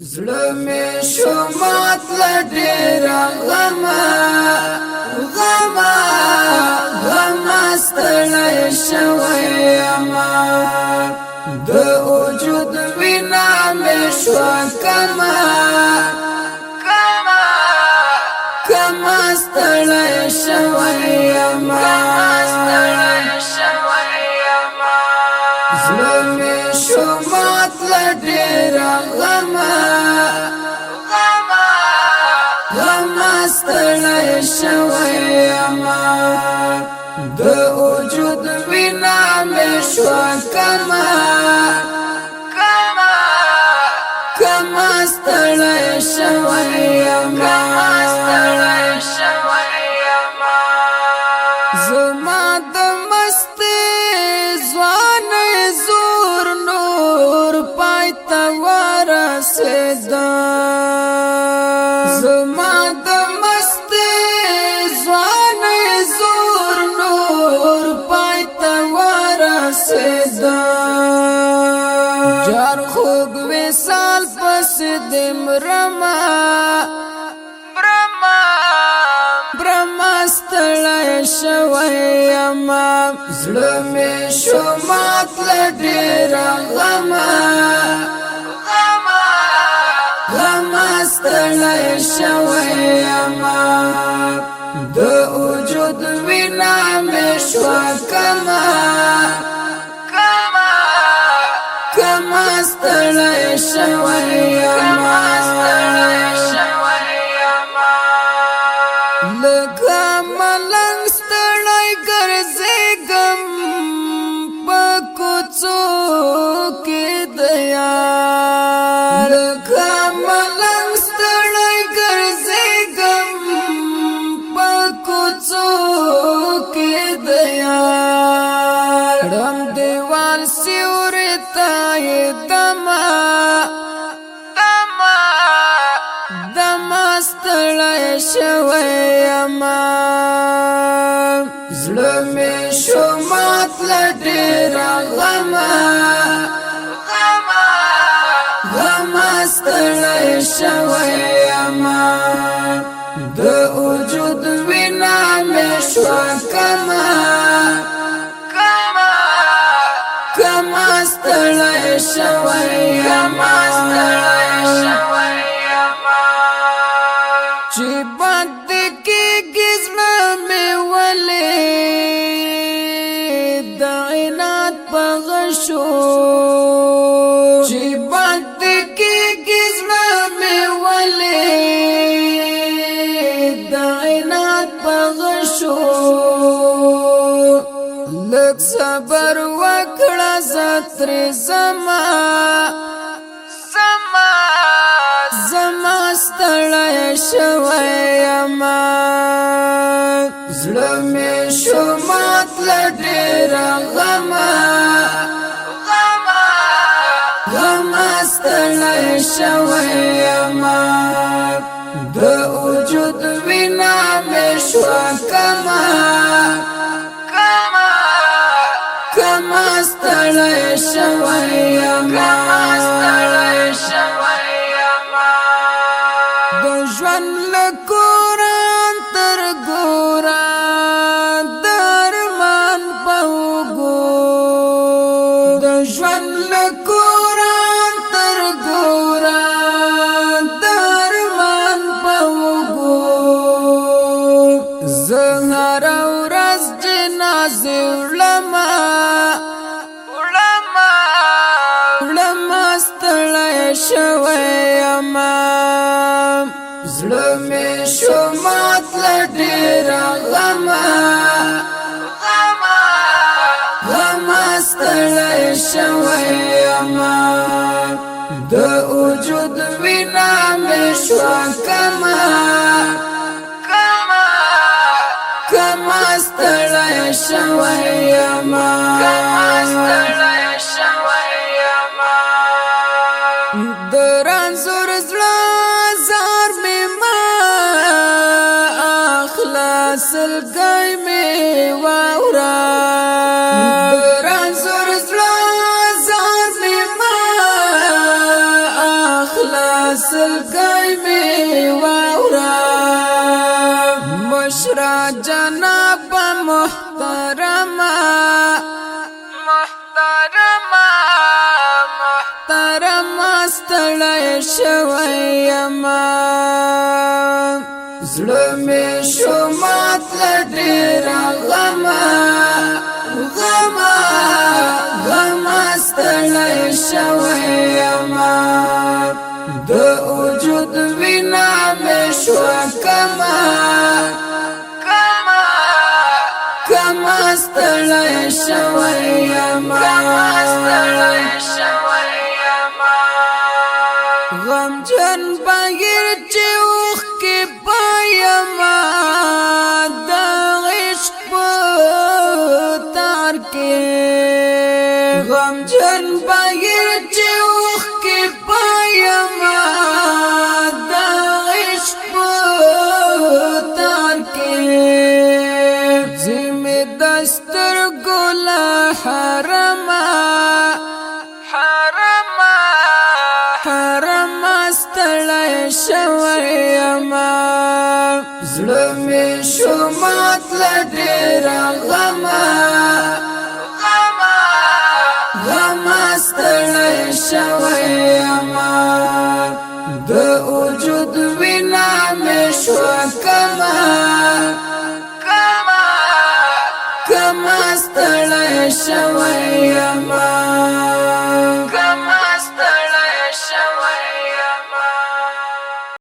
زړه می شومات لډیرا غما ستړی شوی اما د وجود وینا می شو کما ستړی شوی اما زړه می شومات لډیرا ستړی شوی اما د وجود وینا می شو کما ستړی شوی اما زما د مستی ځوان زور نور پایته ورسېدا زما د مستی ځوان زور نور پایته ورسېدا جار خوږ وصال پس د برما ستړی شوی اما زړه می شومات لډیرا غما ستړی شوی اما د وجود وینا می شو کما ستړی شوی اما لکه ملنګ ستړی ګرځېږم په کوڅو کې د یار لکه ملنګ ستړی ګرځېږم په کوڅو کې د یار ړم دیوال سیوري ته یې دما ستړی شوی اما زړه می شومات لډیرا غما ستړی شوی اما د وجود وینا می شو کما ستړی شوی اما چې بد کېږي زړه مې ولې د عناد په غشو چې بد کېږي زړه مې ولې د عناد په غشو لږ صبر وکړه زه ترې زما ستړی شوی اما زړه می شومات لډیرا غما ستړی شوی اما د وجود وینا می شو کما ستړی شوی اما د ژوند له کوران تر ګوران د ارمان په اوږو د ژوند له کوران تر ګوران د ارمان په اوږو زه هره ورځ جنازې وړمه ستړی شوی اما زړه می شومات لډیرا غما ستړی شوی اما د وجود وینا می شو کما ستړی شوی اما د رنځور زړه زار می ما اخلاص لګی می واورا د رنځور زړه زار می ما سلګي می واورا مشرا جناب محترما ستړی شوی یما زړه مې شو مات له ډېره غمه ستړی شوی یما د وجود وینا مې شوه کمه ستړی شوی یما غمجن بغیر چې اوښکې پایما د عشق په تار کې غمجن بغیر چې اوښکې پایما د عشق په تار کې ځمې د سترګو له حرمه ستړی شوی یما زړه مې شو مات له ډېره غمه